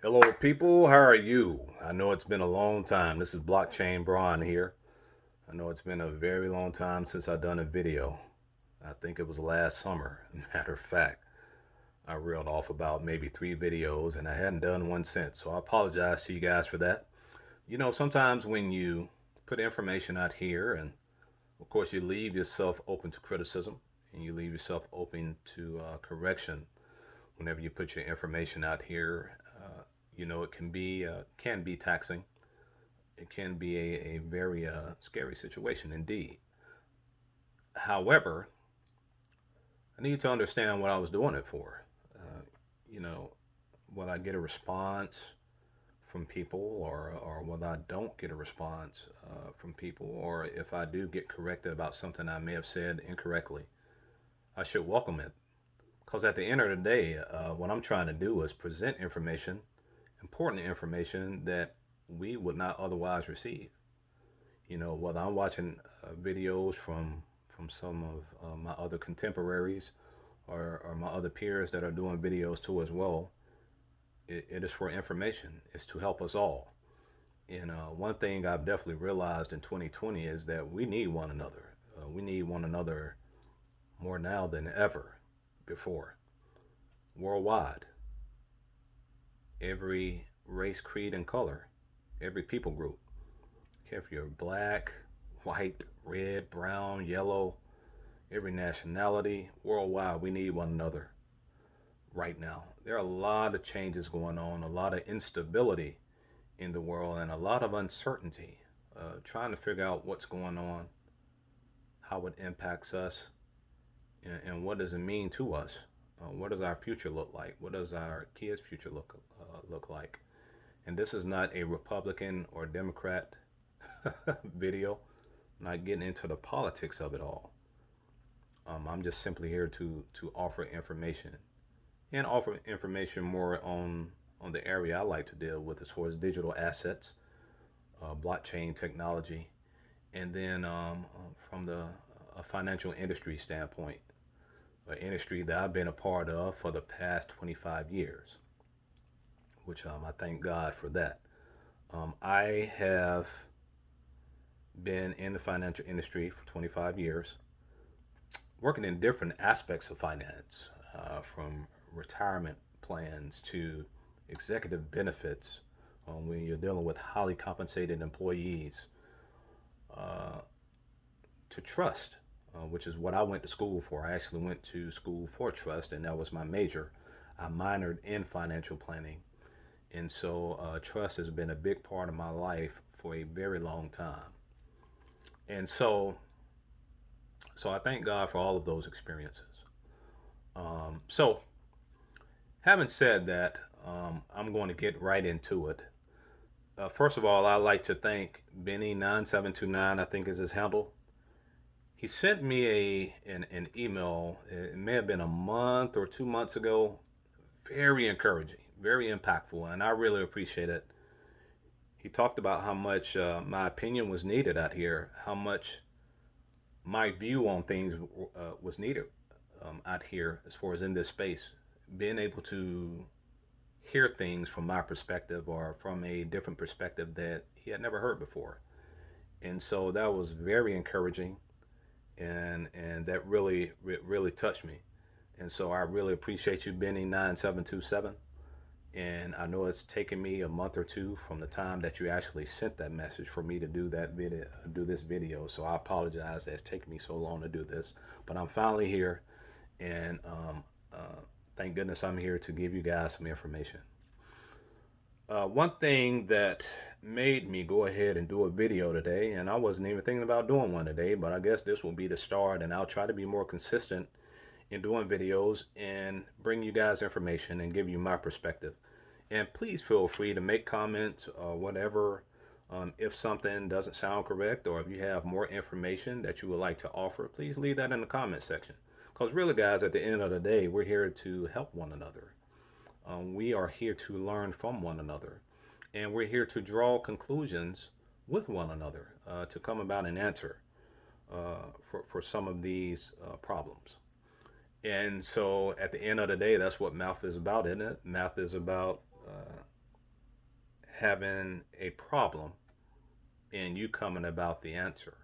Hello, people. How are you? I know it's been a long time. This is Blockchain Braun here. I know it's been a very long time since I've done a video. I think it was last summer. Matter of fact, I reeled off about maybe 3 videos and I hadn't done one since. So I apologize to you guys for that. Sometimes when you put information out here, and of course, you leave yourself open to criticism and you leave yourself open to correction whenever you put your information out here. It can be taxing. It can be a very scary situation indeed. However, I need to understand what I was doing it for. Uh, you know, will I get a response from people, or will I don't get a response from people, or if I do get corrected about something I may have said incorrectly, I should welcome it. Because at the end of the day, what I'm trying to do is present information, important information that we would not otherwise receive. Whether I'm watching videos from some of my other contemporaries, or my other peers that are doing videos too as well, it is for information. It's to help us all. And one thing I've definitely realized in 2020 is that we need one another. We need one another more now than ever before. Worldwide, every race, creed, and color, every people group. If you're black, white, red, brown, yellow, every nationality worldwide, we need one another right now. There are a lot of changes going on, a lot of instability in the world, and a lot of uncertainty. Trying to figure out what's going on, how it impacts us, and what does it mean to us. What does our future look like? What does our kids' future look like? And this is not a Republican or Democrat video. I'm not getting into the politics of it all. I'm just simply here to offer information, and offer information more on the area I like to deal with as far as digital assets, blockchain technology, and then from the financial industry standpoint, an industry that I've been a part of for the past 25 years, which I thank God for that. I have been in the financial industry for 25 years, working in different aspects of finance, from retirement plans to executive benefits, when you're dealing with highly compensated employees, uh, to trust, which is what I went to school for. I actually went to school for trust, and that was my major. I minored in financial planning, and so trust has been a big part of my life for a very long time. And so I thank God for all of those experiences. So having said that, I'm going to get right into it. First of all, I'd like to thank Benny9729, I think is his handle. He sent me an email. It may have been a month or 2 months ago. Very encouraging, very impactful, and I really appreciate it. He talked about how much my opinion was needed out here, how much my view on things was needed out here as far as in this space. Being able to hear things from my perspective, or from a different perspective that he had never heard before. And so that was very encouraging, and that really touched me. And so I really appreciate you, Benny 9727. And I know it's taken me a month or two from the time that you actually sent that message for me to do this video. So I apologize that it's taken me so long to do this, but I'm finally here, and thank goodness I'm here to give you guys some information. One thing that made me go ahead and do a video today, and I wasn't even thinking about doing one today, but I guess this will be the start, and I'll try to be more consistent in doing videos and bring you guys information and give you my perspective. And please feel free to make comments or whatever, if something doesn't sound correct, or if you have more information that you would like to offer, please leave that in the comment section. Because really, guys, at the end of the day, we're here to help one another. We are here to learn from one another, and we're here to draw conclusions with one another, to come about an answer for some of these problems. And so at the end of the day, that's what math is about, isn't it? Math is about having a problem and you coming about the answer.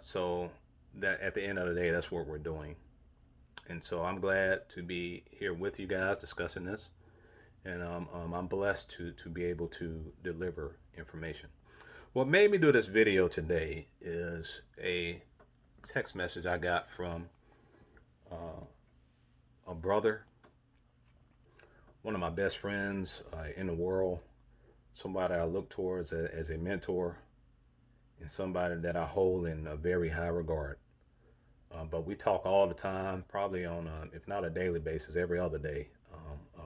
So that at the end of the day, that's what we're doing. And so I'm glad to be here with you guys discussing this. And I'm blessed to be able to deliver information. What made me do this video today is a text message I got from uh, a brother, one of my best friends in the world, somebody I look towards as a mentor, and somebody that I hold in a very high regard. But we talk all the time, probably on, if not a daily basis, every other day.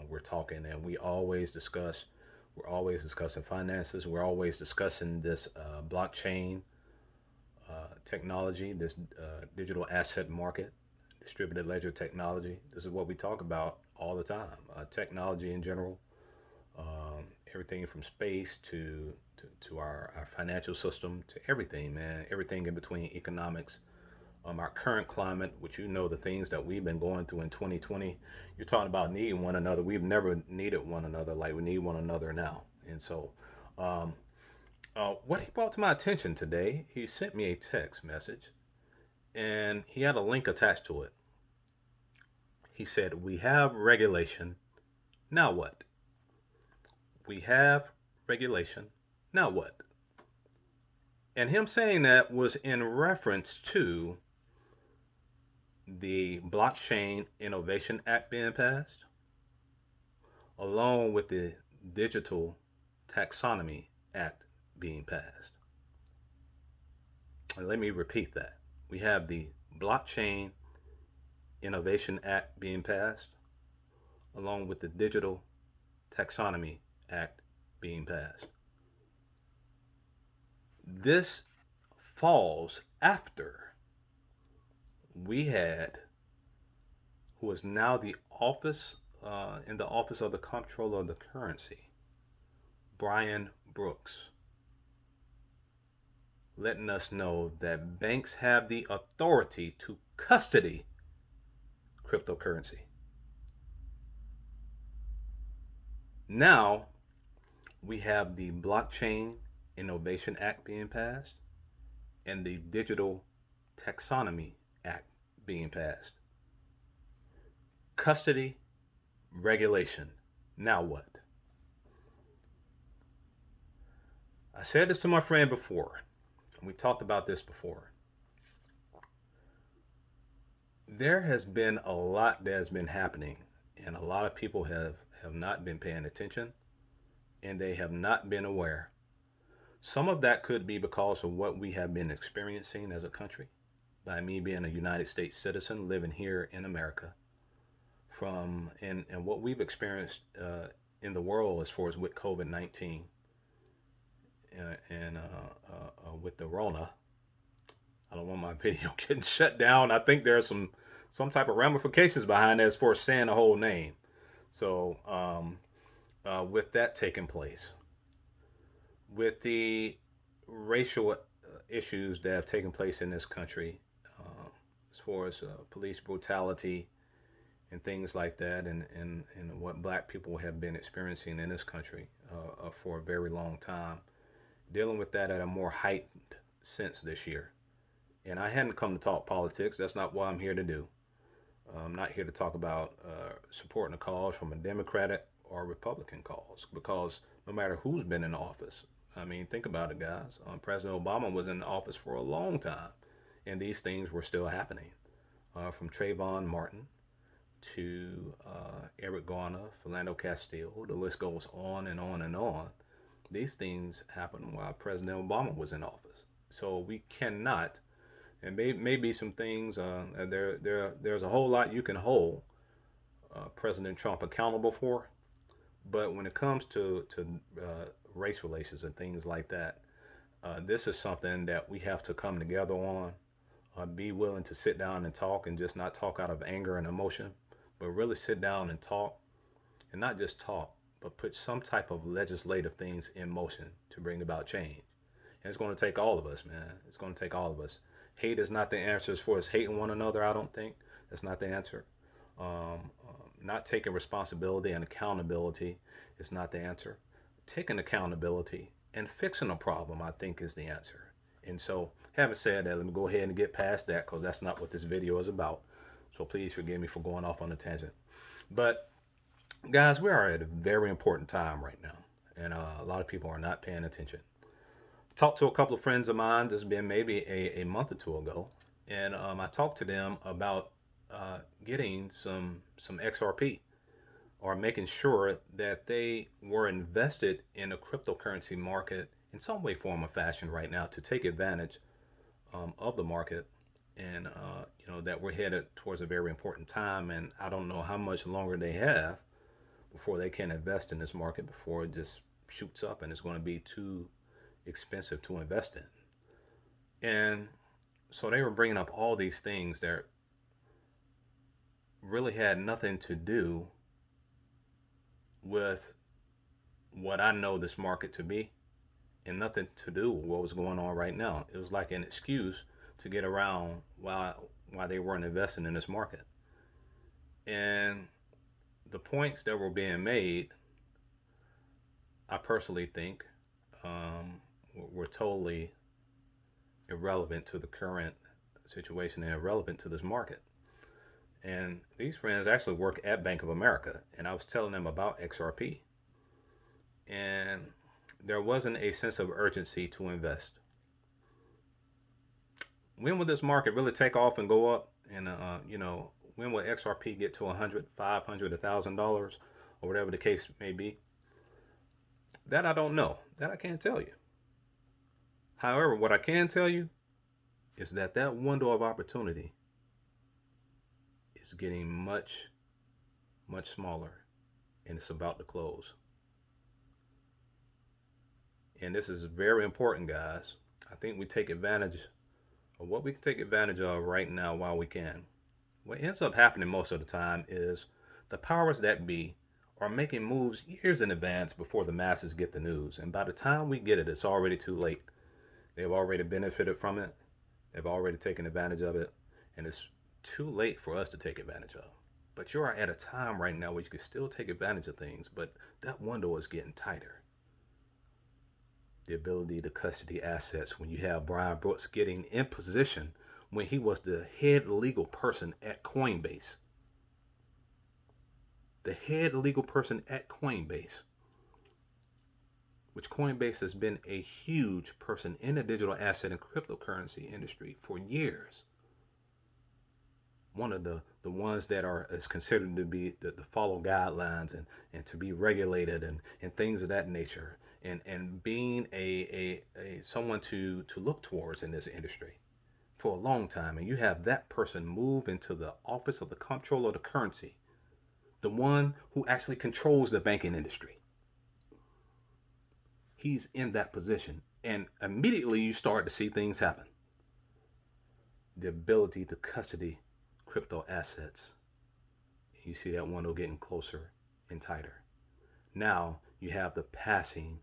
We're talking, and we're always discussing finances. We're always discussing this blockchain technology, this digital asset market, distributed ledger technology. This is what we talk about all the time. Technology in general, everything from space to our financial system, to everything, man, everything in between, economics, our current climate, which you know the things that we've been going through in 2020. You're talking about needing one another. We've never needed one another like we need one another now. And so, um, what he brought to my attention today, he sent me a text message and he had a link attached to it. He said, "We have regulation. Now what? We have regulation. Now what?" And him saying that was in reference to the Blockchain Innovation Act being passed, along with the Digital Taxonomy Act being passed. And let me repeat that. We have the Blockchain Innovation Act being passed, along with the Digital Taxonomy Act being passed. This falls after we had, who is now the office in the office of the Comptroller of the Currency, Brian Brooks, letting us know that banks have the authority to custody cryptocurrency. Now we have the Blockchain Innovation Act being passed and the Digital Taxonomy Act being passed. Custody regulation. Now what? I said this to my friend before, and we talked about this before. There has been a lot that has been happening, and a lot of people have not been paying attention, and they have not been aware. Some of that could be because of what we have been experiencing as a country, by me being a United States citizen living here in America, and what we've experienced in the world as far as with COVID-19 and with the Rona. I don't want my video getting shut down. I think there are some type of ramifications behind that as far as saying the whole name. So with that taking place, with the racial issues that have taken place in this country, as far as police brutality and things like that, and what black people have been experiencing in this country for a very long time, dealing with that at a more heightened sense this year. And I hadn't come to talk politics. That's not what I'm here to do. I'm not here to talk about supporting a cause from a Democratic or Republican cause, because no matter who's been in office, I mean, think about it, guys. President Obama was in office for a long time, and these things were still happening. From Trayvon Martin to Eric Garner, Philando Castile, the list goes on and on and on. These things happened while President Obama was in office. So we cannot, and maybe some things, there's a whole lot you can hold President Trump accountable for, but when it comes to race relations and things like that, this is something that we have to come together on. Be willing to sit down and talk, and just not talk out of anger and emotion, but really sit down and talk, and not just talk, but put some type of legislative things in motion to bring about change. And it's going to take all of us, man. It's going to take all of us. Hate is not the answer as far as hating one another, I don't think. That's not the answer. Not taking responsibility and accountability is not the answer. taking accountability and fixing a problem, I think, is the answer. And so, having said that, let me go ahead and get past that because that's not what this video is about. So please forgive me for going off on a tangent. But guys, we are at a very important time right now, and a lot of people are not paying attention. Talked to a couple of friends of mine. This has been maybe a month or two ago, and I talked to them about getting some XRP, or making sure that they were invested in a cryptocurrency market in some way, form, or fashion right now to take advantage of the market. And that we're headed towards a very important time, and I don't know how much longer they have before they can invest in this market before it just shoots up and it's going to be too expensive to invest in. And so they were bringing up all these things that really had nothing to do with what I know this market to be, and nothing to do with what was going on right now. It was like an excuse to get around why they weren't investing in this market. And the points that were being made, I personally think, were totally irrelevant to the current situation and irrelevant to this market. And these friends actually work at Bank of America, and I was telling them about XRP, and there wasn't a sense of urgency to invest. When will this market really take off and go up? And when will XRP get to 100, 500, $1,000, or whatever the case may be? That I don't know. That I can't tell you. However, what I can tell you is that that window of opportunity is getting much, much smaller, and it's about to close. And this is very important, guys. I think we take advantage of what we can take advantage of right now while we can. What ends up happening most of the time is the powers that be are making moves years in advance before the masses get the news. And by the time we get it, it's already too late. They've already benefited from it. They've already taken advantage of it. And it's too late for us to take advantage of. But you are at a time right now where you can still take advantage of things, but that window is getting tighter. The ability to custody assets, when you have Brian Brooks getting in position when he was the head legal person at Coinbase. The head legal person at Coinbase, which Coinbase has been a huge person in the digital asset and cryptocurrency industry for years. One of the ones that is considered to be the follow guidelines and to be regulated and things of that nature, and being a someone to look towards in this industry for a long time. And you have that person move into the office of the comptroller of the currency, the one who actually controls the banking industry. He's in that position, and immediately you start to see things happen. The ability to custody crypto assets. You see that window getting closer and tighter. Now you have the passing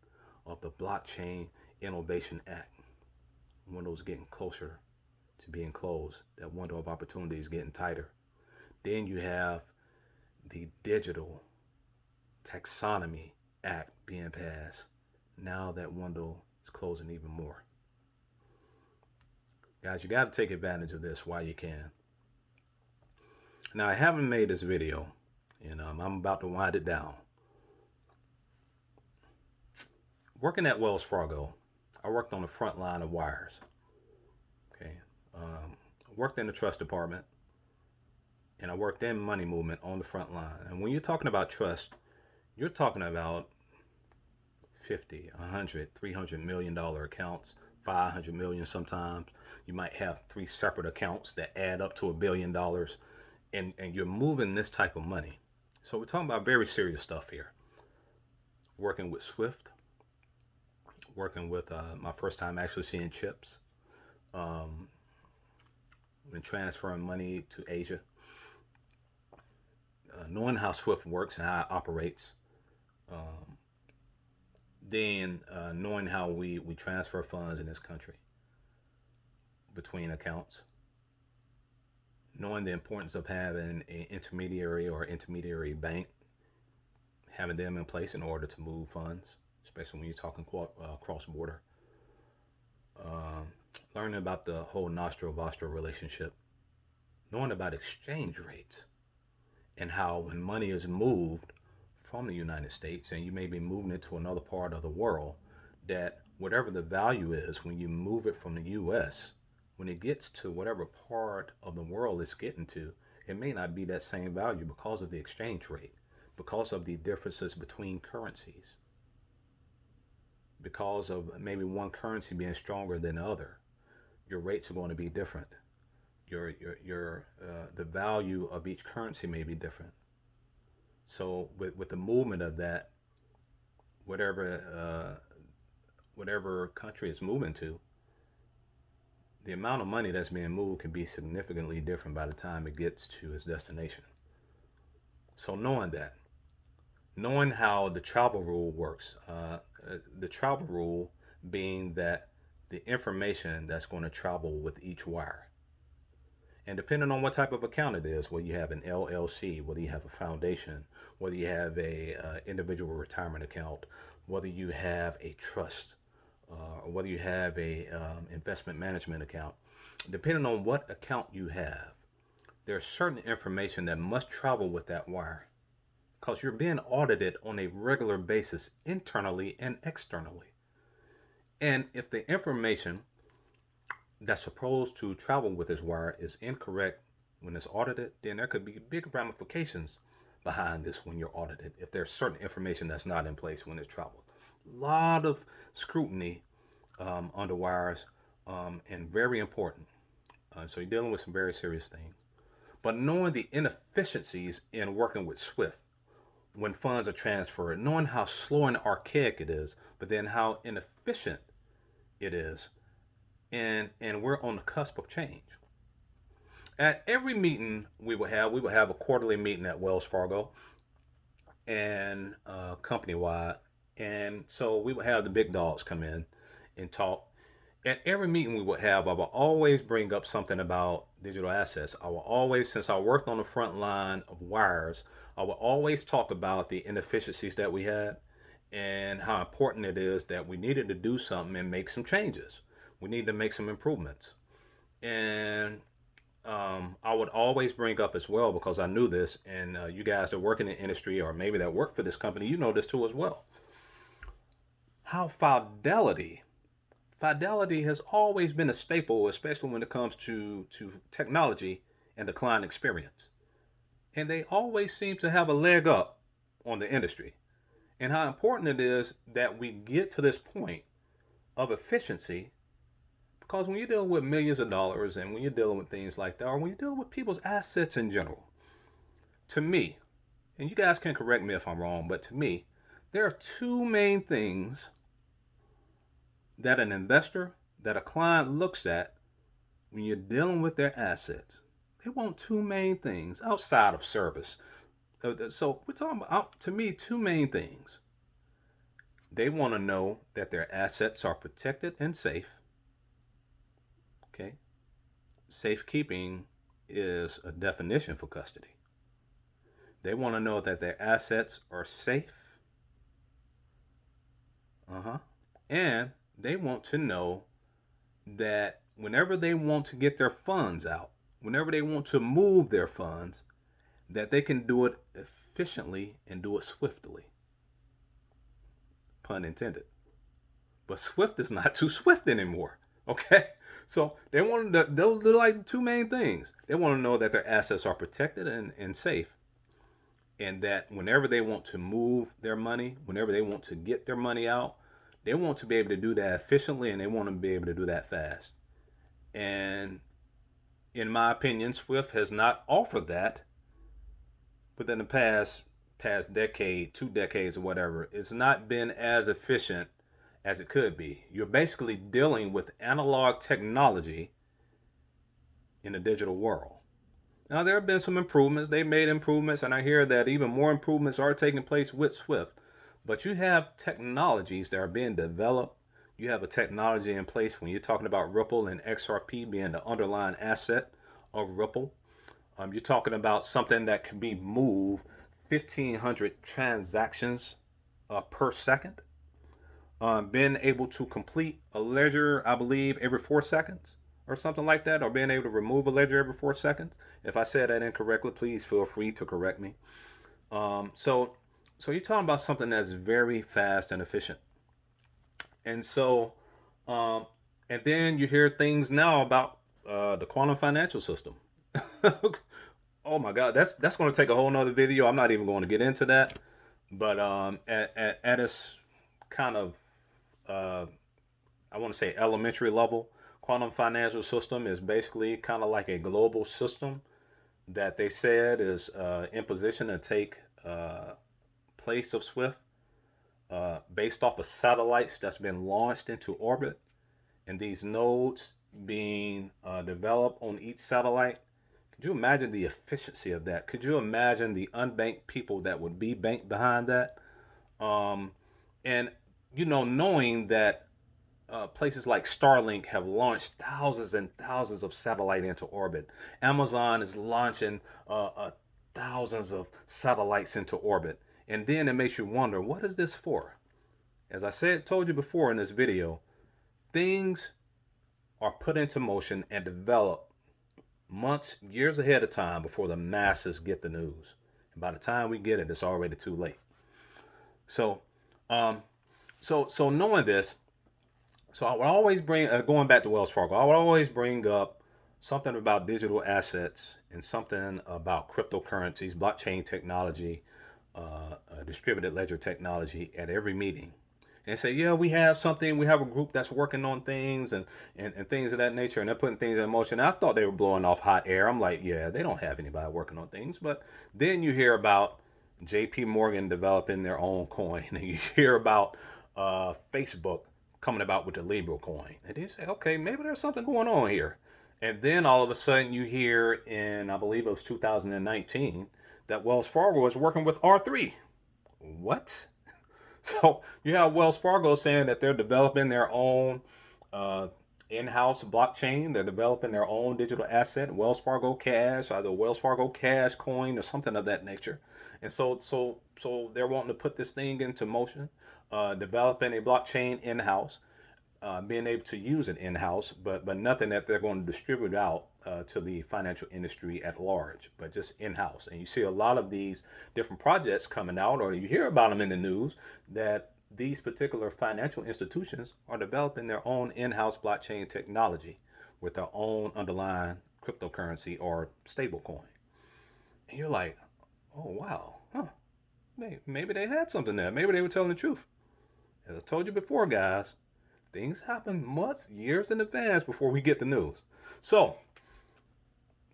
of the Blockchain Innovation Act. Window's getting closer to being closed. That window of opportunity is getting tighter. Then you have the Digital Taxonomy Act being passed. Now that window is closing even more. Guys, you got to take advantage of this while you can. Now, I haven't made this video, and I'm about to wind it down. Working at Wells Fargo, I worked on the front line of wires. Okay, worked in the trust department, and I worked in money movement on the front line. And when you're talking about trust, you're talking about 50, 100, $300 million accounts, 500 million sometimes. You might have 3 separate accounts that add up to $1 billion, and you're moving this type of money. So we're talking about very serious stuff here. Working with Swift, working with my first time actually seeing chips, when transferring money to Asia, knowing how Swift works and how it operates. Then knowing how we transfer funds in this country between accounts, knowing the importance of having an intermediary or intermediary bank, having them in place in order to move funds, especially when you're talking cross-border. Um, Learning about the whole nostril-vostro relationship, knowing about exchange rates and how when money is moved from the United States and you may be moving it to another part of the world, that whatever the value is when you move it from the US, when it gets to whatever part of the world it's getting to, it may not be that same value because of the exchange rate, because of the differences between currencies, because of maybe one currency being stronger than the other. Your rates are going to be different. The value of each currency may be different. So with the movement of that, whatever whatever country it's moving to, the amount of money that's being moved can be significantly different by the time it gets to its destination. So knowing that, knowing how the travel rule works, the travel rule being that the information that's going to travel with each wire. And depending on what type of account it is, whether you have an LLC, whether you have a foundation, whether you have a individual retirement account, whether you have a trust, or whether you have a investment management account, depending on what account you have, there's certain information that must travel with that wire because you're being audited on a regular basis internally and externally. And if the information that's supposed to travel with this wire is incorrect when it's audited, then there could be big ramifications behind this when you're audited if there's certain information that's not in place when it's traveled. A lot of scrutiny under wires, and very important. So you're dealing with some very serious things. But knowing the inefficiencies in working with SWIFT when funds are transferred, knowing how slow and archaic it is, but then how inefficient it is, and we're on the cusp of change. At every meeting we would have a quarterly meeting at Wells Fargo and company wide, and so we would have the big dogs come in and talk. At every meeting we would have, I would always bring up something about digital assets. I will always, since I worked on the front line of wires, I would always talk about the inefficiencies that we had and how important it is that we needed to do something and make some changes. We need to make some improvements. And I would always bring up as well because I knew this, and you guys that work in the industry or maybe that work for this company, you know this too as well. How fidelity has always been a staple, especially when it comes to technology and the client experience. And they always seem to have a leg up on the industry. And how important it is that we get to this point of efficiency because when you're dealing with millions of dollars and when you're dealing with things like that, or when you're dealing with people's assets in general, to me, and you guys can correct me if I'm wrong, but to me, there are two main things that an investor, that a client looks at when you're dealing with their assets. They want two main things outside of service. So we're talking about, to me, two main things. They want to know that their assets are protected and safe. Okay. Safekeeping is a definition for custody. They want to know that their assets are safe. And they want to know that whenever they want to get their funds out, whenever they want to move their funds, that they can do it efficiently and do it swiftly. Pun intended. But Swift is not too swift anymore. Okay? So they want those are like two main things. They want to know that their assets are protected and safe. And that whenever they want to move their money, whenever they want to get their money out, they want to be able to do that efficiently and they want to be able to do that fast. And in my opinion, Swift has not offered that within the past decade, 2 decades or whatever. It's not been as efficient as it could be. You're basically dealing with analog technology in the digital world. Now, there have been some improvements. They made improvements, and I hear that even more improvements are taking place with Swift. But you have technologies that are being developed. You have a technology in place when you're talking about Ripple and XRP being the underlying asset of Ripple. You're talking about something that can be moved 1,500 transactions per second. being able to complete a ledger, I believe, every 4 seconds or something like that, or being able to remove a ledger every 4 seconds. If I said that incorrectly, please feel free to correct me. Um, so, so you're talking about something that's very fast and efficient. And so, um, and then you hear things now about the quantum financial system. Oh my God, that's going to take a whole nother video. I'm not even going to get into that. But at its kind of uh, I want to say elementary level, quantum financial system is basically kind of like a global system that they said is in position to take place of Swift based off of satellites that's been launched into orbit, and these nodes being developed on each satellite. Could you imagine the efficiency of that? Could you imagine the unbanked people that would be banked behind that? Um, and knowing that places like Starlink have launched thousands and thousands of satellites into orbit. Amazon is launching thousands of satellites into orbit. And then it makes you wonder, what is this for? As I told you before in this video, things are put into motion and developed months, years ahead of time before the masses get the news. And by the time we get it, it's already too late. So, um, so knowing this, so I would always bring, going back to Wells Fargo, I would always bring up something about digital assets and something about cryptocurrencies, blockchain technology, distributed ledger technology at every meeting. And say, yeah, we have something, we have a group that's working on things and things of that nature, and they're putting things in motion. And I thought they were blowing off hot air. I'm like, yeah, they don't have anybody working on things. But then you hear about JP Morgan developing their own coin, and you hear about Facebook coming about with the Libra coin. And you say, okay, maybe there's something going on here. And then all of a sudden you hear in, I believe it was 2019, that Wells Fargo is working with R3. What? So you have Wells Fargo saying that they're developing their own uh, in-house blockchain. They're developing their own digital asset, Wells Fargo Cash, either Wells Fargo Cash coin or something of that nature. And so they're wanting to put this thing into motion, developing a blockchain in-house, being able to use it in-house, but nothing that they're going to distribute out to the financial industry at large, but just in-house. And you see a lot of these different projects coming out, or you hear about them in the news, that these particular financial institutions are developing their own in-house blockchain technology with their own underlying cryptocurrency or stable coin. And you're like, oh wow, huh? Maybe they had something there. Maybe they were telling the truth. As I told you before, guys, things happen months, years in advance before we get the news. So,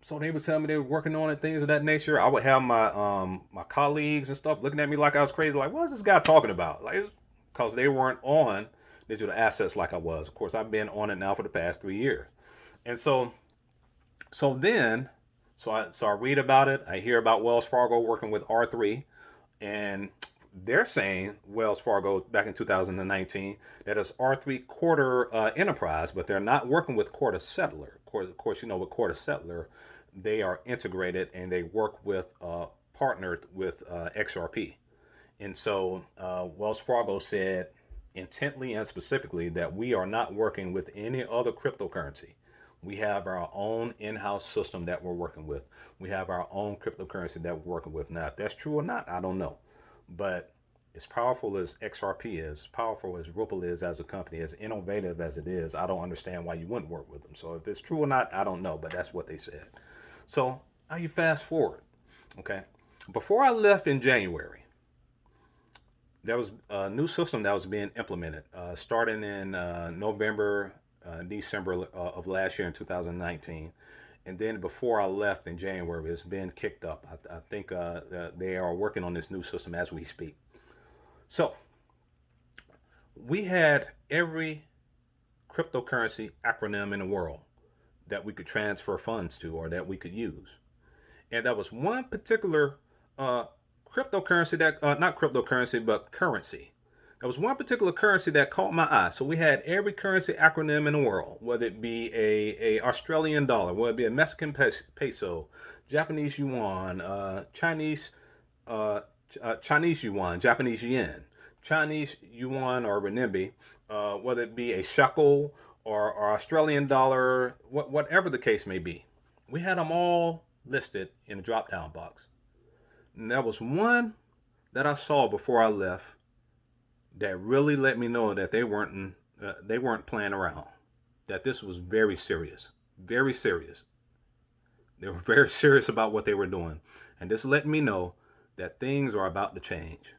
so they would tell me they were working on it, things of that nature. I would have my colleagues and stuff looking at me like I was crazy, like, what is this guy talking about? Like, because they weren't on digital assets like I was. Of course, I've been on it now for the past 3 years, and so I read about it. I hear about Wells Fargo working with R3, and they're saying Wells Fargo back in 2019 that it's R3 Quarter Enterprise, but they're not working with Quarter Settler. Of course, with Quarter Settler, they are integrated and they work with partnered with XRP. And so Wells Fargo said intently and specifically that we are not working with any other cryptocurrency. We have our own in-house system that we're working with. We have our own cryptocurrency that we're working with. Now, if that's true or not, I don't know. But as powerful as XRP is, powerful as Ripple is as a company, as innovative as it is, I don't understand why you wouldn't work with them. So if it's true or not, I don't know, but that's what they said. So now you fast forward, okay? Before I left in January, there was a new system that was being implemented starting in November, December of last year in 2019. And then before I left in January, it's been kicked up. I think they are working on this new system as we speak. So we had every cryptocurrency acronym in the world that we could transfer funds to or that we could use. And that was one particular cryptocurrency that, not cryptocurrency, but currency. There was one particular currency that caught my eye. So we had every currency acronym in the world, whether it be a Australian dollar, whether it be a Mexican peso, Japanese yuan, Chinese yuan, Japanese yen, Chinese yuan or renminbi, whether it be a shekel or Australian dollar, whatever the case may be. We had them all listed in a drop down box. And there was one that I saw before I left that really let me know that they weren't playing around. That this was very serious, very serious. They were very serious about what they were doing, and this let me know that things are about to change,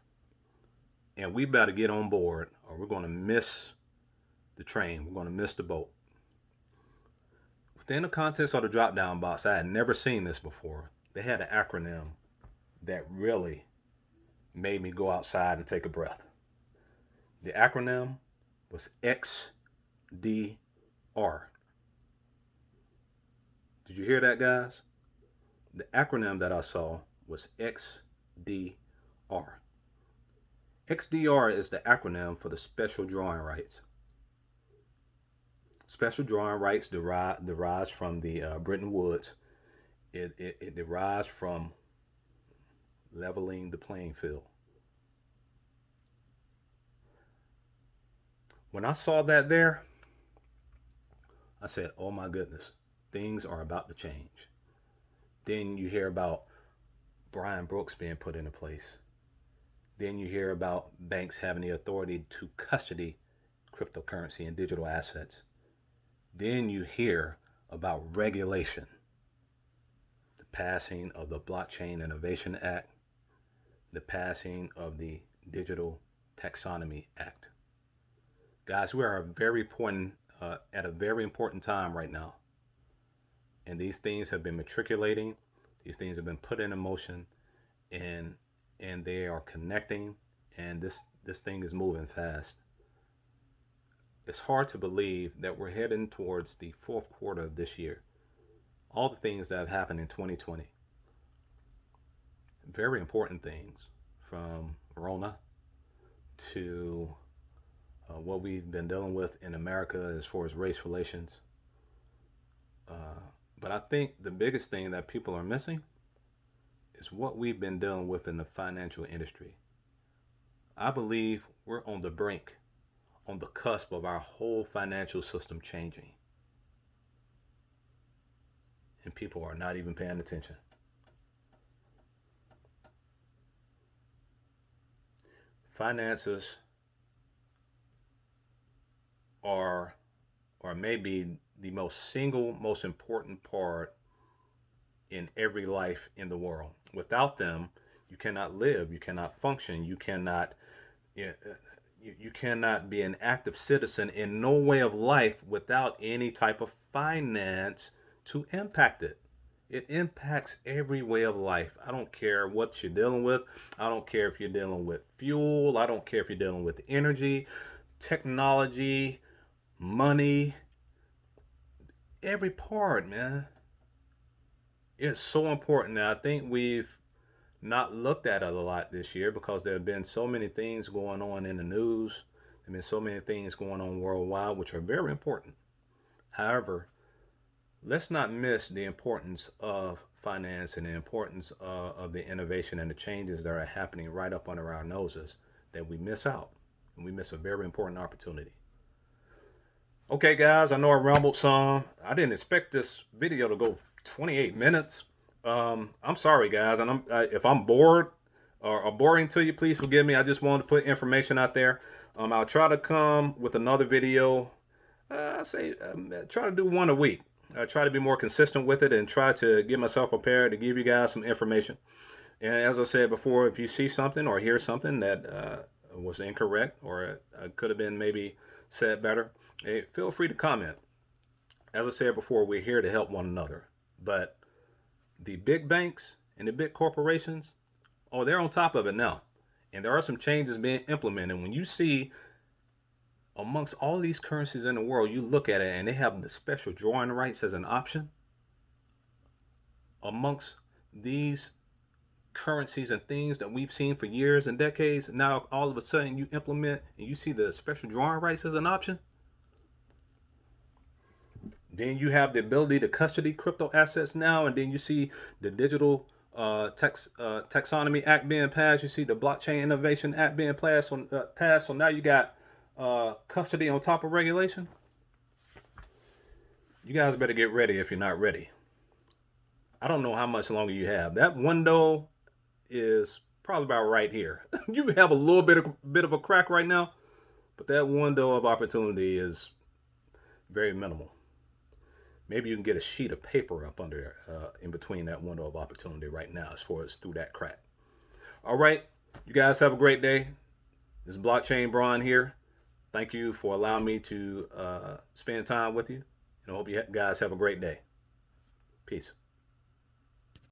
and we better get on board, or we're going to miss the train. We're going to miss the boat. Within the contents of the drop-down box, I had never seen this before. They had an acronym that really made me go outside and take a breath. The acronym was XDR. Did you hear that, guys? The acronym that I saw was XDR. XDR is the acronym for the special drawing rights. Special drawing rights derives from the Bretton Woods. It derives from leveling the playing field. When I saw that there, I said, oh my goodness, things are about to change. Then you hear about Brian Brooks being put into place. Then you hear about banks having the authority to custody cryptocurrency and digital assets. Then you hear about regulation, the passing of the Blockchain Innovation Act, the passing of the Digital Taxonomy Act. Guys, we are at a very important time right now. And these things have been matriculating. These things have been put into motion, and they are connecting, and this thing is moving fast. It's hard to believe that we're heading towards the fourth quarter of this year. All the things that have happened in 2020. Very important things, from Rona to what we've been dealing with in America as far as race relations. But I think the biggest thing that people are missing is what we've been dealing with in the financial industry. I believe we're on the brink, on the cusp of our whole financial system changing. And people are not even paying attention. Finances are maybe the most important part in every life in the world. Without them, you cannot live, you cannot function, you cannot be an active citizen in no way of life without any type of finance to impact it. It impacts every way of life. I don't care what you're dealing with. I don't care if you're dealing with fuel. I don't care if you're dealing with energy, technology, money, every part, man. It's so important. Now, I think we've not looked at it a lot this year because there have been so many things going on in the news. There have been so many things going on worldwide, which are very important. However, let's not miss the importance of finance and the importance of the innovation and the changes that are happening right up under our noses that we miss out. And we miss a very important opportunity. Okay, guys, I know I rambled some. I didn't expect this video to go 28 minutes. I'm sorry, guys, and if I'm bored or boring to you, please forgive me. I just wanted to put information out there. I'll try to come with another video. Try to do one a week. I try to be more consistent with it and try to get myself prepared to give you guys some information. And as I said before, if you see something or hear something that was incorrect or could have been maybe said better, hey, feel free to comment. As I said before, we're here to help one another. But the big banks and the big corporations, oh, they're on top of it now. And there are some changes being implemented. When you see amongst all these currencies in the world, you look at it and they have the special drawing rights as an option. Amongst these currencies and things that we've seen for years and decades, now all of a sudden you implement and you see the special drawing rights as an option. Then you have the ability to custody crypto assets now, and then you see the digital Taxonomy Act being passed. You see the Blockchain Innovation Act being passed. So now you got custody on top of regulation. You guys better get ready if you're not ready. I don't know how much longer you have. That window is probably about right here. You have a little bit of a crack right now, but that window of opportunity is very minimal. Maybe you can get a sheet of paper up under in between that window of opportunity right now as far as through that crack. All right, you guys have a great day. This is Blockchain Braun here. Thank you for allowing me to spend time with you, and I hope you guys have a great day. Peace.